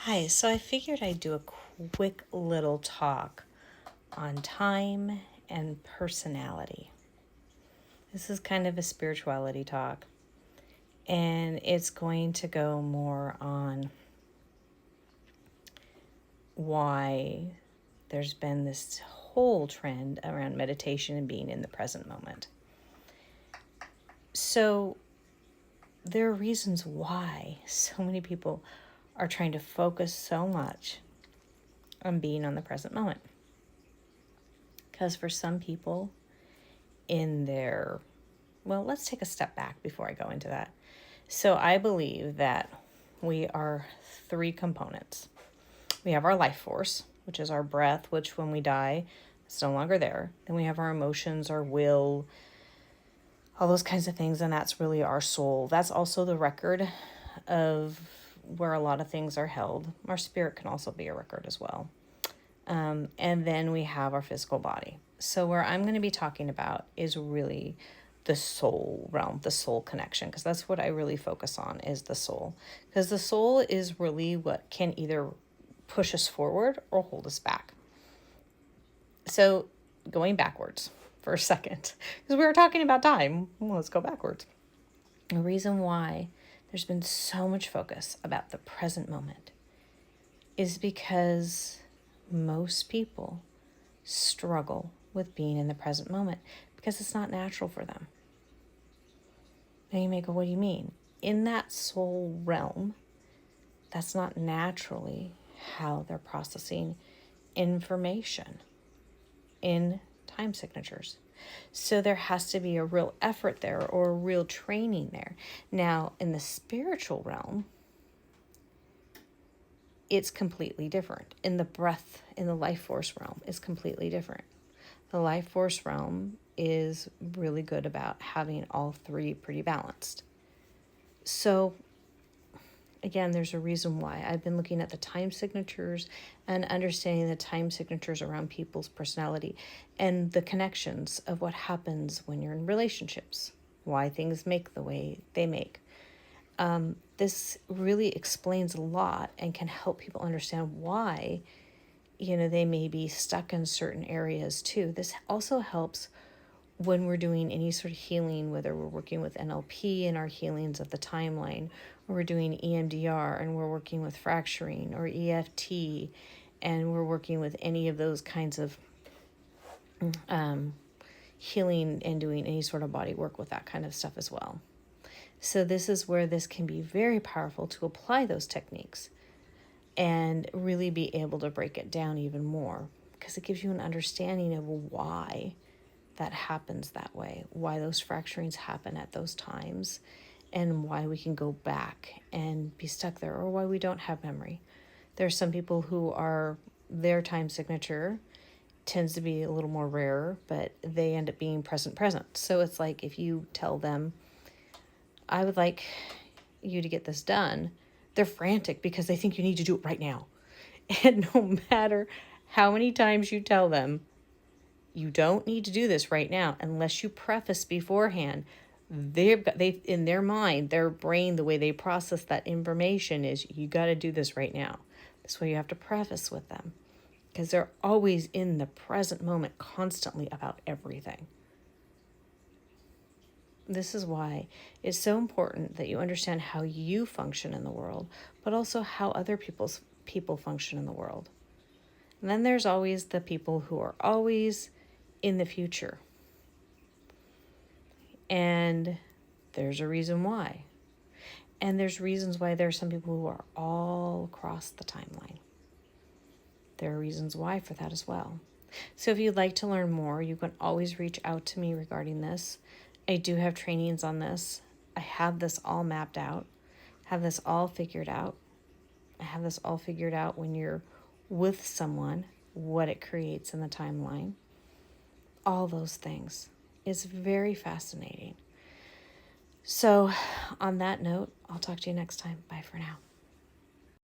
Hi, so I figured I'd do a quick little talk on time and personality. This is kind of a spirituality talk, and it's going to go more on why there's been this whole trend around meditation and being in the present moment. So, there are reasons why so many people are trying to focus so much on being on the present moment. Because for some people, let's take a step back before I go into that. So I believe that we are three components. We have our life force, which is our breath, which when we die, it's no longer there. Then we have our emotions, our will, all those kinds of things, and that's really our soul. That's also the record of where a lot of things are held. Our spirit can also be a record as well. And then we have our physical body. So where I'm going to be talking about is really the soul realm, the soul connection, because that's what I really focus on is the soul. Because the soul is really what can either push us forward or hold us back. So going backwards for a second, because we were talking about time, well, let's go backwards. The reason why there's been so much focus about the present moment is because most people struggle with being in the present moment because it's not natural for them. Now you may go, what do you mean? In that soul realm, that's not naturally how they're processing information in time signatures. So there has to be a real effort there or a real training there. Now, in the spiritual realm, it's completely different. In the life force realm, is completely different. The life force realm is really good about having all three pretty balanced. So, again, there's a reason why I've been looking at the time signatures and understanding the time signatures around people's personality and the connections of what happens when you're in relationships, why things make the way they make. This really explains a lot and can help people understand why, they may be stuck in certain areas too. This also helps when we're doing any sort of healing, whether we're working with NLP and our healings of the timeline, or we're doing EMDR and we're working with fracturing, or EFT, and we're working with any of those kinds of healing and doing any sort of body work with that kind of stuff as well. So this is where this can be very powerful to apply those techniques and really be able to break it down even more, because it gives you an understanding of why that happens that way, why those fracturings happen at those times, and why we can go back and be stuck there, or why we don't have memory. There are some people who their time signature tends to be a little more rare, but they end up being present. So it's like if you tell them, I would like you to get this done, they're frantic because they think you need to do it right now. And no matter how many times you tell them, you don't need to do this right now unless you preface beforehand, they in their mind, their brain, the way they process that information is, you got to do this right now. That's why you have to preface with them, because they're always in the present moment, constantly about everything. This is why it's so important that you understand how you function in the world, but also how other people function in the world. And then there's always the people who are always in the future. And there's a reason why. And there's reasons why there are some people who are all across the timeline. There are reasons why for that as well. So if you'd like to learn more, you can always reach out to me regarding this. I do have trainings on this. I have this all mapped out, have this all figured out. I have this all figured out when you're with someone, what it creates in the timeline. All those things. It's very fascinating. So on that note, I'll talk to you next time. Bye for now.